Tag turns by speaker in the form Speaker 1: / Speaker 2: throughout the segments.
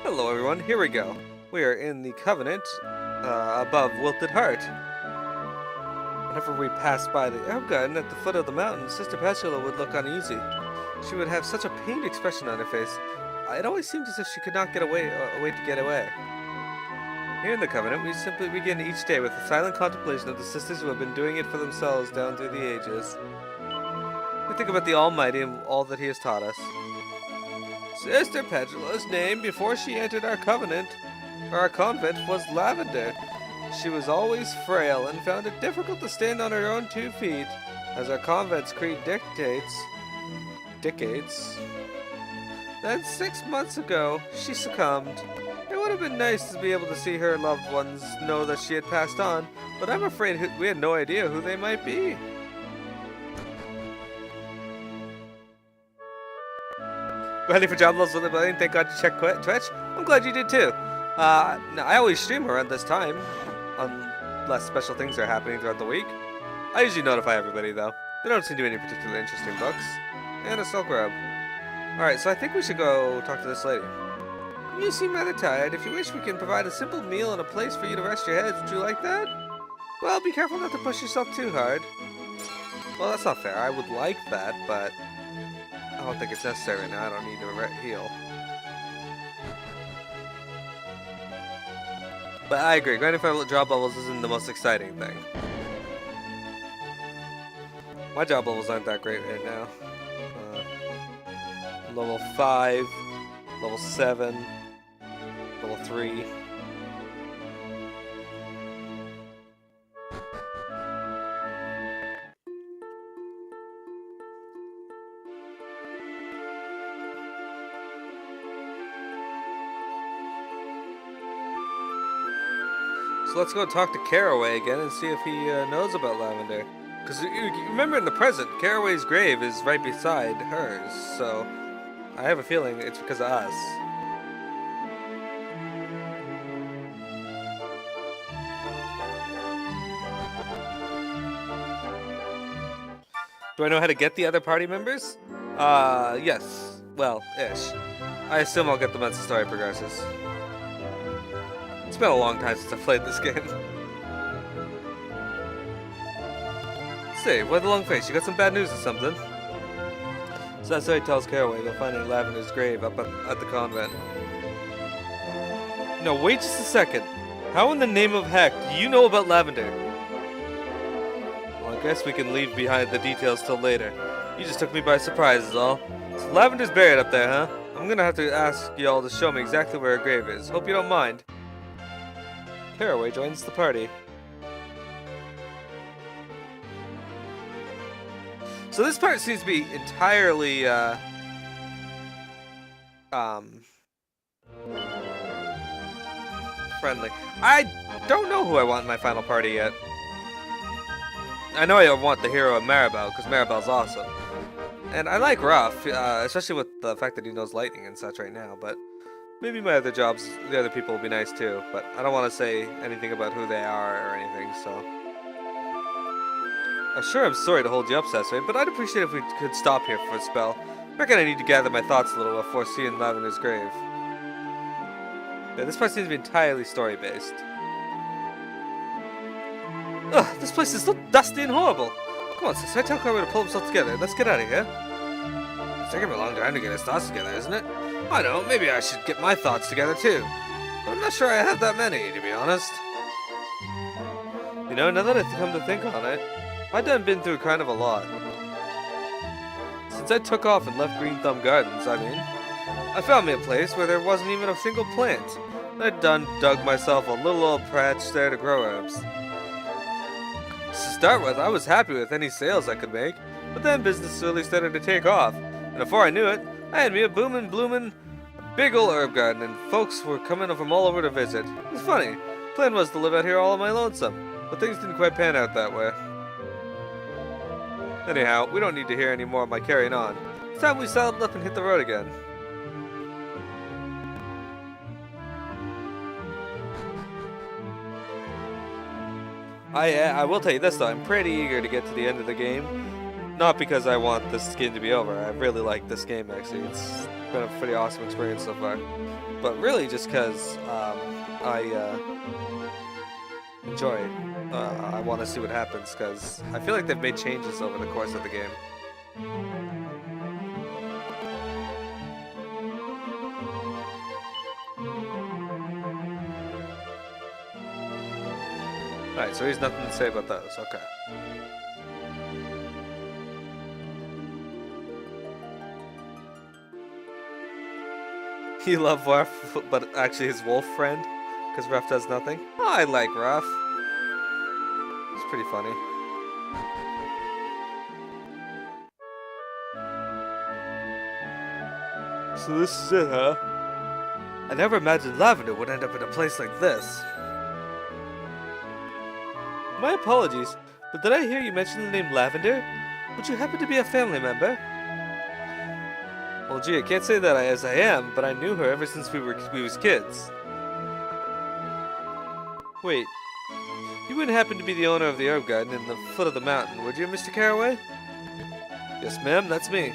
Speaker 1: Hello everyone, here we go. We are in the Covenant, above Wilted Heart. Whenever we pass by the Herb Garden at the foot of the mountain, Sister Petula would look uneasy. She would have such a pained expression on her face. It always seemed as if she could not get away, a way to get away. Here in the Covenant, we simply begin each day with a silent contemplation of the sisters who have been doing it for themselves down through the ages. We think about the Almighty and all that He has taught us. Sister Petula's name before she entered our convent was Lavender. She was always frail and found it difficult to stand on her own 2 feet, as our convent's creed dictates. Then 6 months ago, she succumbed. It would have been nice to be able to see her loved ones know that she had passed on, but I'm afraid we had no idea who they might be. Ready for job levels with the billion? Thank God you checked Twitch. I'm glad you did too. I always stream around this time, unless special things are happening throughout the week. I usually notify everybody though. They don't seem to be any particularly interesting books. And a silk robe. Alright, so I think we should go talk to this lady. You seem rather tired. If you wish, we can provide a simple meal and a place for you to rest your heads. Would you like that? Well, be careful not to push yourself too hard. Well, that's not fair. I would like that, but I don't think it's necessary right now. I don't need to heal. But I agree. Grinding for job levels isn't the most exciting thing. My job levels aren't that great right now. Level 5, level 7, level 3. So let's go talk to Caraway again and see if he knows about Lavender. Because you remember in the present, Caraway's grave is right beside hers, so I have a feeling it's because of us. Do I know how to get the other party members? Yes. Well, ish. I assume I'll get them as the story progresses. It's been a long time since I've played this game. Say, why the long face? You got some bad news or something? So that's how he tells Caraway they'll find Lavender's grave up at the convent. No, wait just a second. How in the name of heck do you know about Lavender? Well, I guess we can leave behind the details till later. You just took me by surprise is all. So Lavender's buried up there, huh? I'm gonna have to ask y'all to show me exactly where her grave is. Hope you don't mind. Caraway joins the party. So this part seems to be entirely, friendly. I don't know who I want in my final party yet. I know I want the hero of Maribel, because Maribel's awesome. And I like Ruff, especially with the fact that he knows lightning and such right now, but maybe my other jobs, the other people will be nice too, but I don't want to say anything about who they are or anything, so. Sure, I'm sorry to hold you up, Sesame, but I'd appreciate if we could stop here for a spell. I reckon I need to gather my thoughts a little before seeing Lavender's grave. Yeah, this part seems to be entirely story-based. Ugh, this place is so dusty and horrible. Come on, Sesame, tell Carver to pull himself together. Let's get out of here. It's taking me a long time to get his thoughts together, isn't it? I know, maybe I should get my thoughts together too. But I'm not sure I have that many, to be honest. You know, now that I come to think on it, I've been through kind of a lot. Since I took off and left Greenthumb Gardens, I found me a place where there wasn't even a single plant. I'd dug myself a little old patch there to grow herbs. To start with, I was happy with any sales I could make, but then business really started to take off, and before I knew it, I had me a bloomin' big ol' herb garden, and folks were coming from all over to visit. It was funny. The plan was to live out here all on my lonesome, but things didn't quite pan out that way. Anyhow, we don't need to hear any more of my carrying on. It's time we saddled up and hit the road again. I will tell you this though, I'm pretty eager to get to the end of the game. Not because I want this game to be over. I really like this game actually. been a pretty awesome experience so far. But really, just because I enjoy it. I want to see what happens because I feel like they've made changes over the course of the game. Alright, so he's nothing to say about those. Okay. You love Ruff, but actually his wolf friend? Because Ruff does nothing? Oh, I like Ruff. He's pretty funny. So this is it, huh? I never imagined Lavender would end up in a place like this. My apologies, but did I hear you mention the name Lavender? Would you happen to be a family member? Well, gee, I can't say that as I am, but I knew her ever since we was kids. Wait, you wouldn't happen to be the owner of the herb garden in the foot of the mountain, would you, Mr. Caraway? Yes, ma'am, that's me.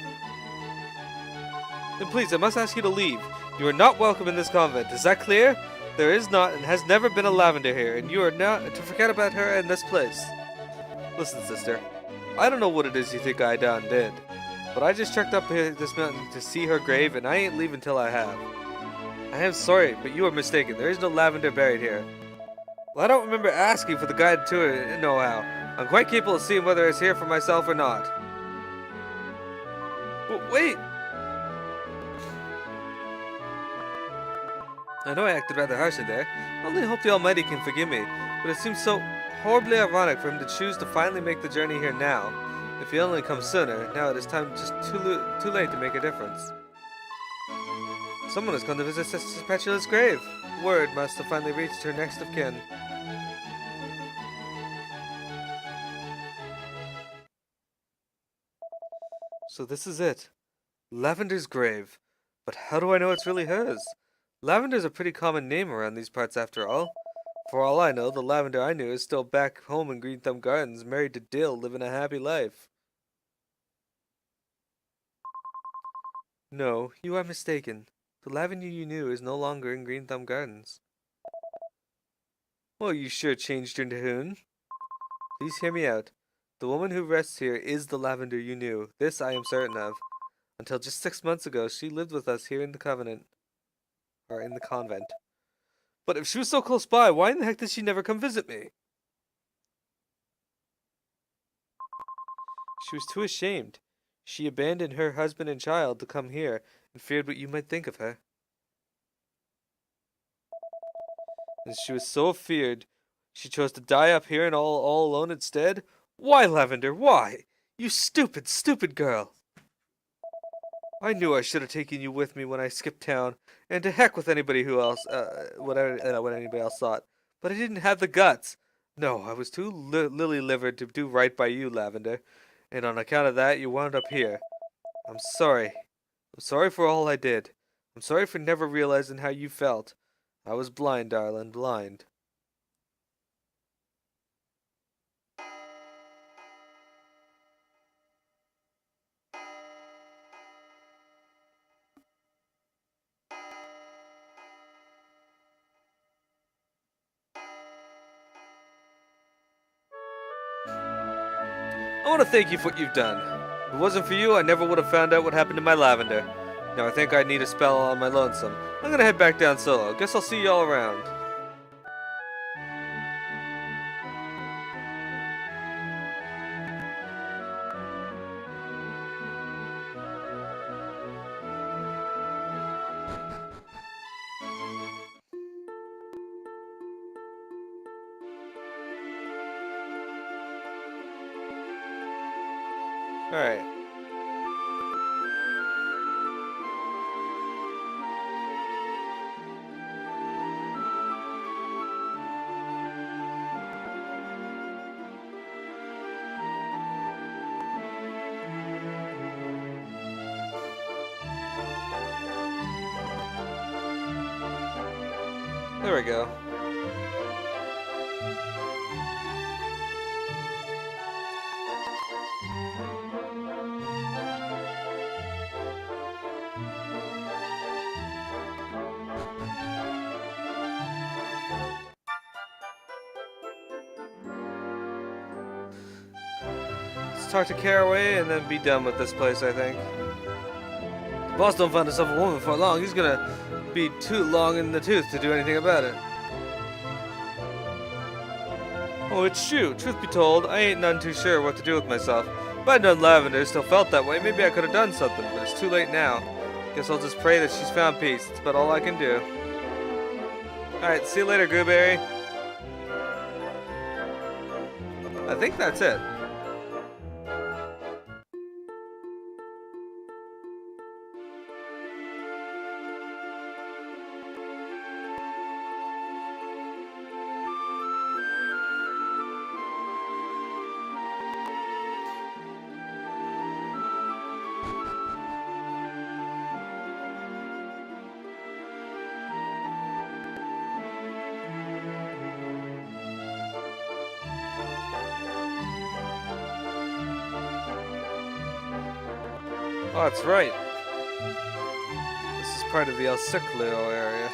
Speaker 1: Then please, I must ask you to leave. You are not welcome in this convent. Is that clear? There is not and has never been a Lavender here, and you are not to forget about her in this place. Listen, sister, I don't know what it is you think I done did, but I just trekked up here this mountain to see her grave, and I ain't leaving till I have. I am sorry, but you are mistaken. There is no Lavender buried here. Well, I don't remember asking for the guide to it, nohow. I'm quite capable of seeing whether it's here for myself or not. But wait! I know I acted rather harshly there. I only hope the Almighty can forgive me, but it seems so horribly ironic for him to choose to finally make the journey here now. If he only comes sooner, now it is time just too late to make a difference. Someone has come to visit Sister Petula's grave. Word must have finally reached her next of kin. So this is it. Lavender's grave. But how do I know it's really hers? Lavender's a pretty common name around these parts after all. For all I know, the Lavender I knew is still back home in Greenthumb Gardens, married to Dill, living a happy life. No, you are mistaken. The Lavender you knew is no longer in Greenthumb Gardens. Well, you sure changed your tune. Please hear me out. The woman who rests here is the Lavender you knew. This I am certain of. Until just 6 months ago, she lived with us here in the convent. But if she was so close by, why in the heck did she never come visit me? She was too ashamed. She abandoned her husband and child to come here and feared what you might think of her. And she was so feared, she chose to die up here and all alone instead? Why, Lavender, why? You stupid, stupid girl! I knew I should have taken you with me when I skipped town, and to heck with anybody who else, what anybody else thought. But I didn't have the guts. No, I was too lily-livered to do right by you, Lavender, and on account of that, you wound up here. I'm sorry. I'm sorry for all I did. I'm sorry for never realizing how you felt. I was blind, darling, blind. I want to thank you for what you've done. If it wasn't for you, I never would have found out what happened to my Lavender. Now I think I need a spell on my lonesome. I'm gonna head back down solo. Guess I'll see y'all around. Alright. There we go. just talk to Caraway and then be done with this place, I think. If the boss don't find himself a woman for long, he's gonna be too long in the tooth to do anything about it. Oh, it's true. Truth be told, I ain't none too sure what to do with myself. If I'd known Lavender still felt that way, maybe I could have done something, but it's too late now. Guess I'll just pray that she's found peace. That's about all I can do. Alright, see you later, Gooberry. I think that's it. Oh, that's right. This is part of the El Ciclo area.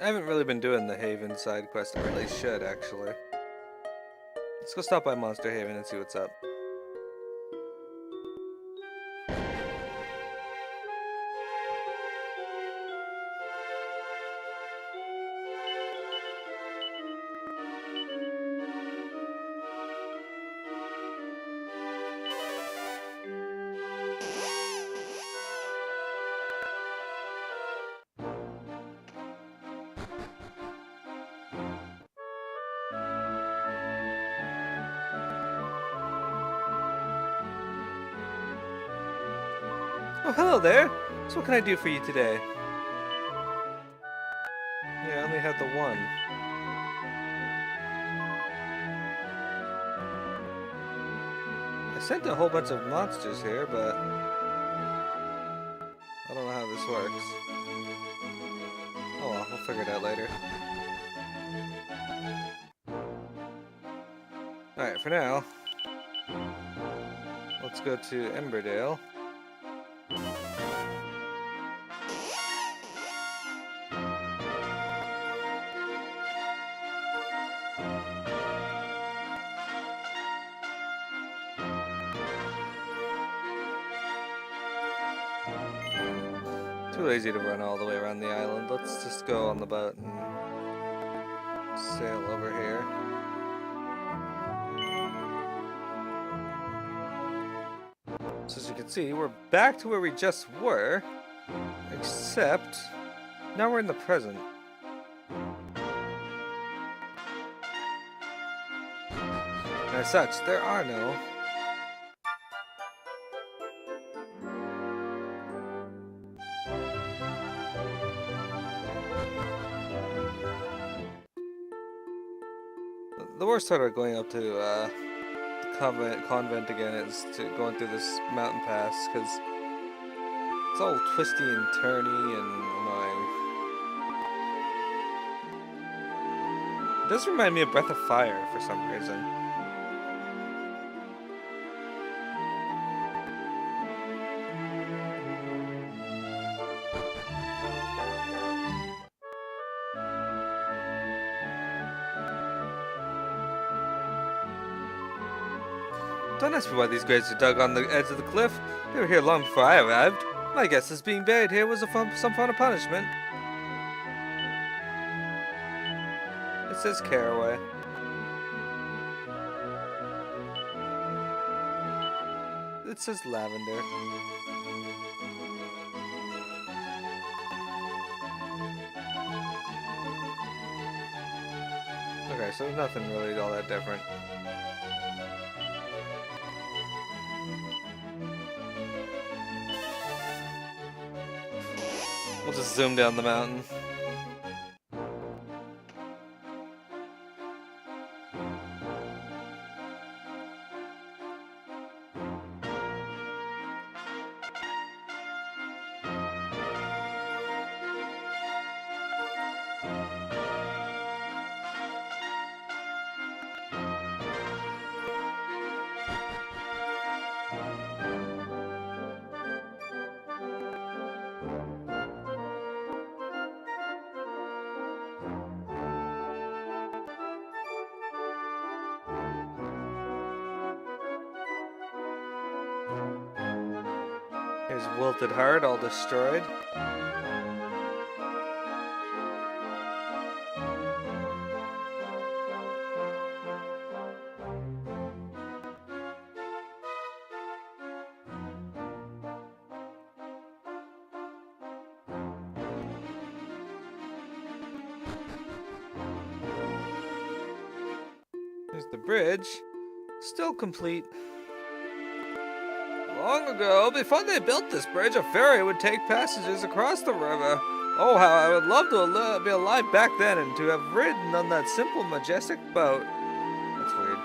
Speaker 1: I haven't really been doing the Haven side quest. I really should, actually. Let's go stop by Monster Haven and see what's up. Oh, hello there! So what can I do for you today? Yeah, I only have the one. I sent a whole bunch of monsters here, but I don't know how this works. Oh well, we'll figure it out later. Alright, for now, let's go to Emberdale. Too lazy to run all the way around the island. Let's just go on the boat and sail over here. So as you can see, we're back to where we just were, except now we're in the present. And as such, there are no the worst part of going up to the convent again is to going through this mountain pass, because it's all twisty and turny and annoying. It does remind me of Breath of Fire for some reason. Don't ask me why these graves are dug on the edge of the cliff. They were here long before I arrived. My guess is being buried here was some fun of punishment. It says Caraway. it says Lavender. Okay, so nothing really all that different. We'll just zoom down the mountain. Here's Wilted Heart, all destroyed. Here's the bridge, still complete. Long ago, before they built this bridge, a ferry would take passengers across the river. Oh, how I would love to be alive back then and to have ridden on that simple, majestic boat. That's weird.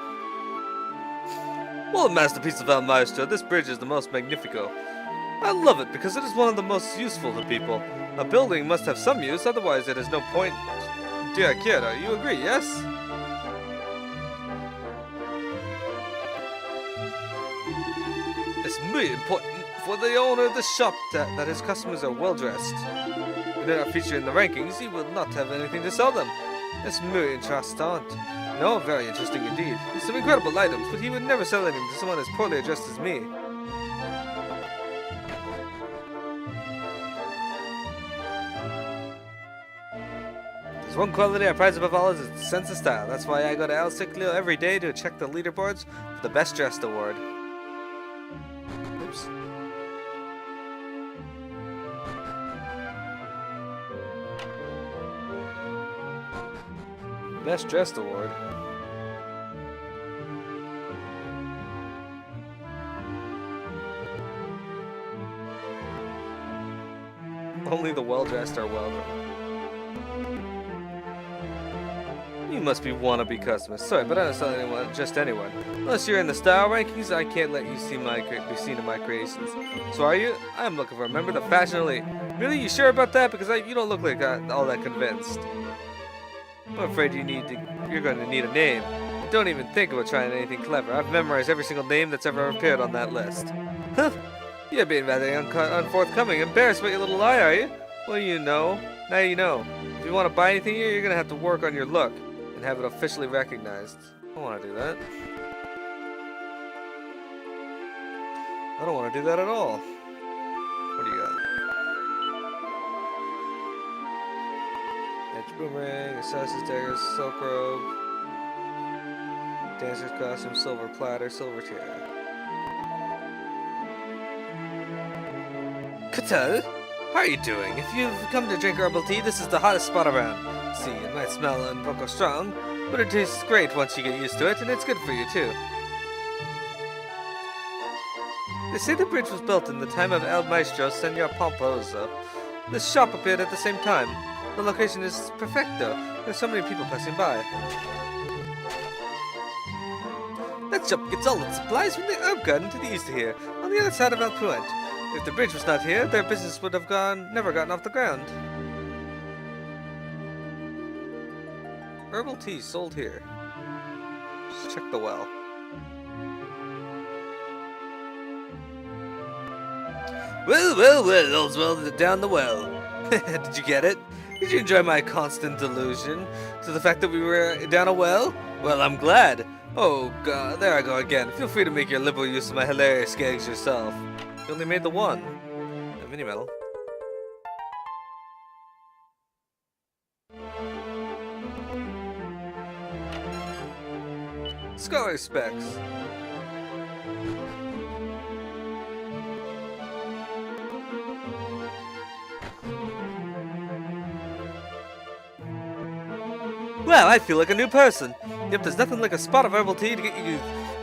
Speaker 1: Well, masterpiece of El Maestro, this bridge is the most magnifico. I love it because it is one of the most useful to people. A building must have some use, otherwise it has no point. Dear Akira, you agree, yes? It's very important for the owner of the shop that his customers are well dressed. If they're not featured in the rankings, he will not have anything to sell them. It's very interesting. No, very interesting indeed. Some incredible items, but he would never sell anything to someone as poorly dressed as me. There's one quality I prize above all is its sense of style. That's why I go to El Ciclo every day to check the leaderboards for the best dressed award. Oops. Best dressed award. Only the well-dressed are welcome. You must be wannabe customers. Sorry, but I don't sell anyone, just anyone. Unless you're in the style rankings, I can't let you be seen in my creations. So are you? I'm looking for a member of the fashion elite. Really? You sure about that? Because you don't look like all that convinced. I'm afraid you're going to need a name. Don't even think about trying anything clever. I've memorized every single name that's ever appeared on that list. Huh? You're being rather unforthcoming. Embarrassed by your little lie, are you? Well, you know. Now you know. If you want to buy anything here, you're going to have to work on your look and have it officially recognized. I don't want to do that. I don't want to do that at all. What do you got? Edge boomerang, assassin's dagger, silk robe, dancer's costume, silver platter, silver chair. Katel, how are you doing? If you've come to drink herbal tea, this is the hottest spot around. See, it might smell un poco strong, but it tastes great once you get used to it, and it's good for you too. They say the bridge was built in the time of El Maestro Senor Pomposo. This shop appeared at the same time. The location is perfecto. There's so many people passing by. That shop gets all its supplies from the herb garden to the east of here, on the other side of El Puente. If the bridge was not here, their business would have never gotten off the ground. Herbal tea sold here. Just check the well. Well, all's well down the well. Did you get it? Did you enjoy my constant delusion to the fact that we were down a well? Well, I'm glad. Oh, God, there I go again. Feel free to make your liberal use of my hilarious gags yourself. You only made the one. A mini medal. Scholar specs. Wow, I feel like a new person. Yep, there's nothing like a spot of herbal tea to get you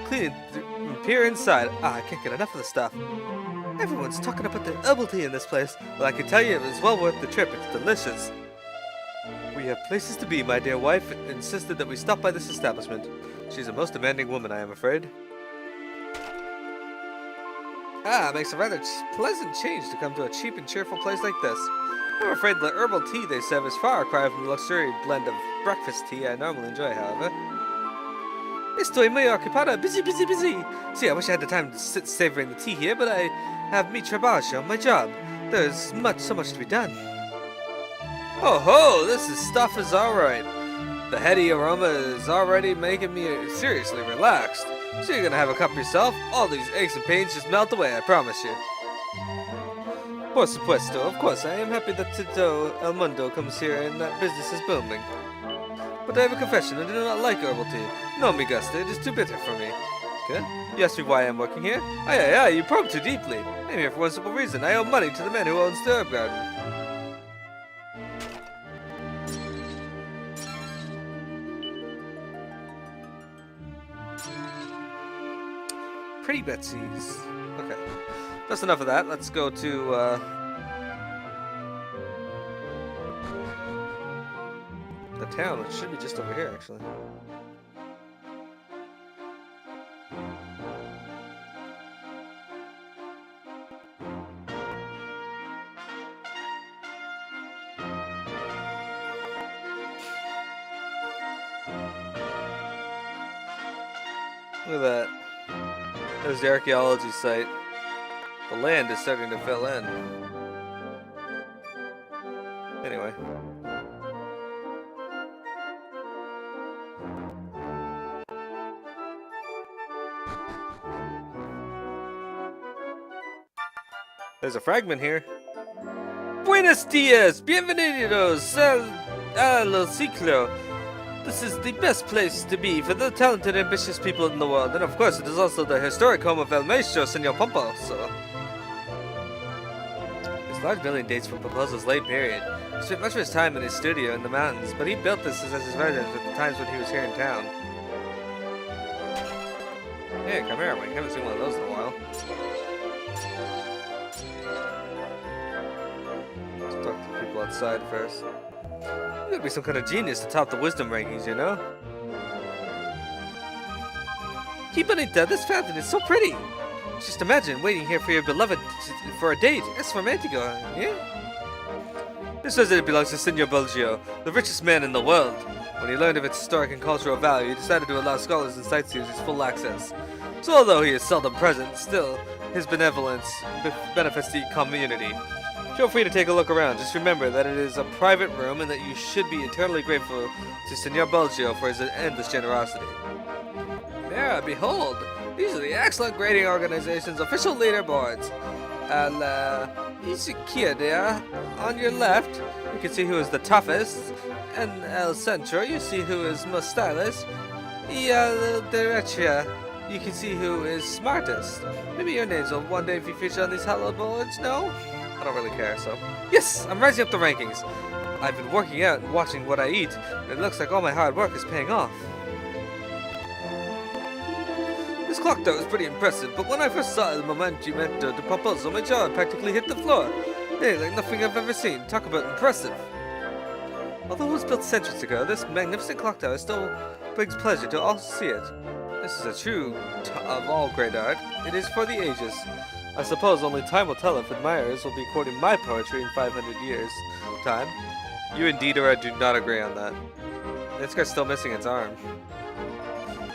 Speaker 1: clean and pure inside. Ah, I can't get enough of the stuff. Everyone's talking about the herbal tea in this place. Well, I can tell you it was well worth the trip. It's delicious. We have places to be. My dear wife insisted that we stop by this establishment. She's a most demanding woman, I am afraid. Ah, it makes a rather pleasant change to come to a cheap and cheerful place like this. I'm afraid the herbal tea they serve is far cry from the luxury blend of breakfast tea I normally enjoy, however. Estoy muy ocupada, busy. See, I wish I had the time to sit savoring the tea here, but I have mi trabajo on my job. There's so much to be done. Oh ho, stuff is alright. The heady aroma is already making me seriously relaxed. So you're gonna have a cup yourself? All these aches and pains just melt away, I promise you. Por supuesto, of course, I am happy that Tito El Mundo comes here and that business is booming. But I have a confession, I do not like herbal tea. No, mi gusta, it is too bitter for me. Okay? You asked me why I am working here? Aye, you probe too deeply. I am here for one simple reason. I owe money to the man who owns the herb garden. Pretty Betsy's. Okay. That's enough of that. Let's go to, the town, which should be just over here, actually. Look at that. There's the archaeology site. The land is starting to fill in. Anyway. There's a fragment here. Buenos dias! Bienvenidos a lo ciclo. This is the best place to be for the talented, ambitious people in the world. And of course, it is also the historic home of El Maestro, Senor Pomposo. His large building dates from Pomposo's late period. He spent much of his time in his studio in the mountains, but he built this as his residence at the times when he was here in town. Hey, come here, we haven't seen one of those in a while. Let's talk to the people outside first. You gotta be some kind of genius to top the wisdom rankings, you know? Que bonita, this fountain is so pretty! Just imagine waiting here for your beloved for a date. Es romantico, yeah? This residence belongs to Senor Belgio, the richest man in the world. When he learned of its historic and cultural value, he decided to allow scholars and sightseers full access. So although he is seldom present, still, his benevolence benefits the community. Feel free to take a look around. Just remember that it is a private room and that you should be eternally grateful to Senor Belgio for his endless generosity. Yeah, behold! These are the excellent grading organization's official leaderboards. La Izquierda, on your left, you can see who is the toughest. And El Centro, you see who is most stylish. Y a la derecha, you can see who is smartest. Maybe your names will one day be featured on these hallowed boards, no? I don't really care, so. Yes, I'm rising up the rankings. I've been working out and watching what I eat, and it looks like all my hard work is paying off. This clock tower is pretty impressive, but when I first saw El Momento de Pomposo, my jaw practically hit the floor. Hey, like nothing I've ever seen. Talk about impressive. Although it was built centuries ago, this magnificent clock tower still brings pleasure to all who see it. This is a true of all great art. It is for the ages. I suppose only time will tell if admirers will be quoting my poetry in 500 years' time. You indeed or I do not agree on that. This guy's still missing its arm.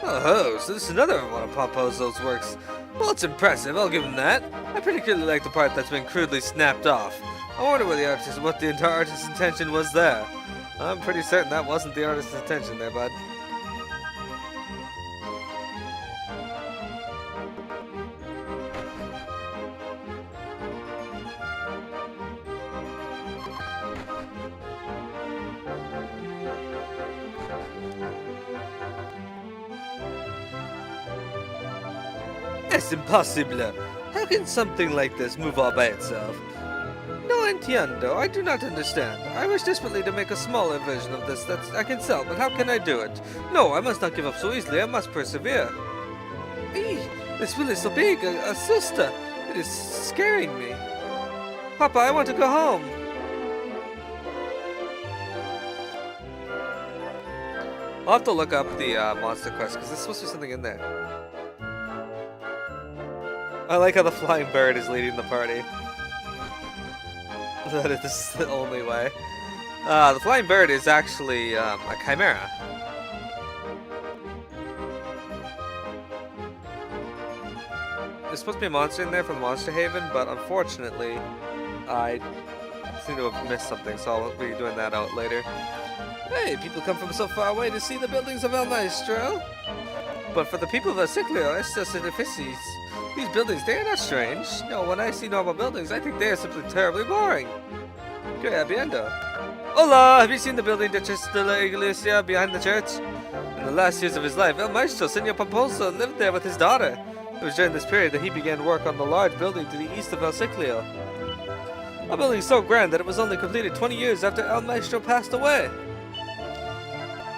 Speaker 1: Oh, so this is another one of Pomposo's works. Well, it's impressive, I'll give him that. I particularly like the part that's been crudely snapped off. I wonder what the artist's intention was there. I'm pretty certain that wasn't the artist's intention there, bud. It's impossible. How can something like this move all by itself? No entiendo. I do not understand. I wish desperately to make a smaller version of this that I can sell, but how can I do it? No, I must not give up so easily. I must persevere. Eee, this wheel is so big, a sister. It is scaring me. Papa, I want to go home. I'll have to look up the monster quest, because there's supposed to be something in there. I like how the flying bird is leading the party. That is the only way. The flying bird is actually a chimera. There's supposed to be a monster in there from Monster Haven, but unfortunately, I seem to have missed something, so I'll be doing that out later. Hey, people come from so far away to see the buildings of El Maestro. But for the people of Asiclio, estos edificios, these buildings, they are not strange. No, when I see normal buildings, I think they are simply terribly boring. Que habiendo. Hola! Have you seen the building de la Iglesia behind the church? In the last years of his life, El Maestro, Senor Pomposo, lived there with his daughter. It was during this period that he began work on the large building to the east of El Ciclio. A building so grand that it was only completed 20 years after El Maestro passed away.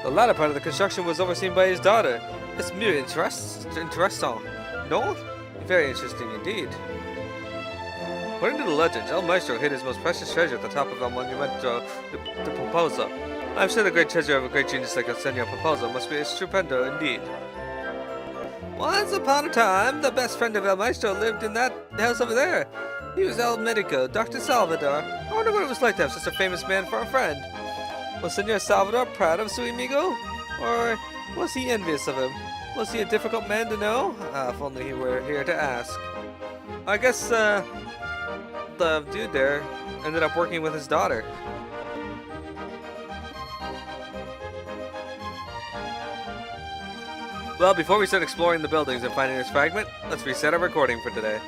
Speaker 1: The latter part of the construction was overseen by his daughter. It's muy interesting. No? Very interesting indeed. According to the legends, El Maestro hid his most precious treasure at the top of El Monumento de Pomposo. I'm sure the great treasure of a great genius like El Senor Pomposo must be stupendo indeed. Once upon a time, the best friend of El Maestro lived in that house over there. He was El Medico, Dr. Salvador. I wonder what it was like to have such a famous man for a friend. Was Senor Salvador proud of su amigo? Or was he envious of him? Was he a difficult man to know? If only he were here to ask. I guess, the dude there ended up working with his daughter. Well, before we start exploring the buildings and finding this fragment, let's reset our recording for today.